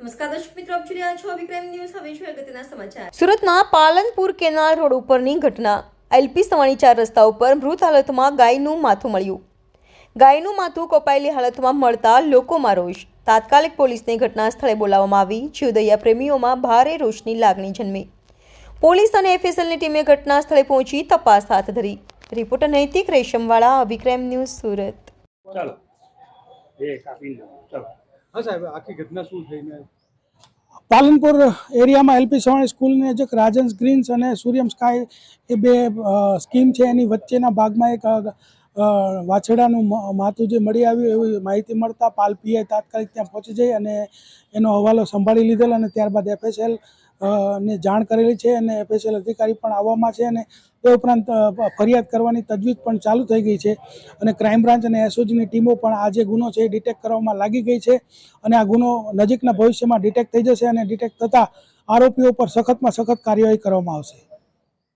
નમસ્કાર દર્શક મિત્રો, આપ જોઈ રહ્યા છો વિક્રમ ન્યૂઝ. હવે જોઈએ અગત્યના સમાચાર. સુરતના પાલનપુર કેનાલ રોડ ઉપરની ઘટના. એલપી સવાણી 4 રસ્તા ઉપર મૃત હાલતમાં ગાયનું માથું મળ્યું. ગાયનું માથું કપાયેલી હાલતમાં મળતા લોકોમાં રોષ. તાત્કાલિક પોલીસને ઘટના સ્થળે બોલાવવામાં આવી. જીવદયા પ્રેમીઓમાં ભારે રોષની લાગણી જન્મી. પોલીસ અને એફએસએલની ટીમે ઘટના સ્થળે પહોંચી તપાસ હાથ ધરી. રિપોર્ટર નૈતિક રેશમવાળા, અભિક્રમ ન્યૂઝ, સુરત. ચાલો એ કાપી લો. ચાલો. હા સાહેબ, આખી ઘટના શું થઈ? પાલનપુર એરિયામાં એલપી સવાણી સ્કૂલની નજીક રાજન્સ ગ્રીન્સ અને સૂર્યમ સ્કાય એ બે સ્કીમ છે. એની વચ્ચેના ભાગમાં એક વાછરડાનું માથું જે મળી આવ્યું એવી માહિતી મળતા પાલ પીઆઈ તાત્કાલિક ત્યાં પહોંચી જઈ અને એનો હવાલો સંભાળી લીધેલ અને ત્યારબાદ એફએસએલ ને જાણ કરેલી છે અને એફએસએલ અધિકારી પણ આવવામાં છે અને તે ઉપરાંત ફરિયાદ કરવાની તજવીજ પણ ચાલુ થઈ ગઈ છે અને ક્રાઇમ બ્રાન્ચ અને એસઓજીની ટીમો પણ આ જે ગુનો છે એ ડિટેક્ટ કરવામાં લાગી ગઈ છે અને આ ગુનો નજીકના ભવિષ્યમાં ડિટેક્ટ થઈ જશે અને ડિટેક્ટ થતાં આરોપીઓ પર સખતમાં સખત કાર્યવાહી કરવામાં આવશે.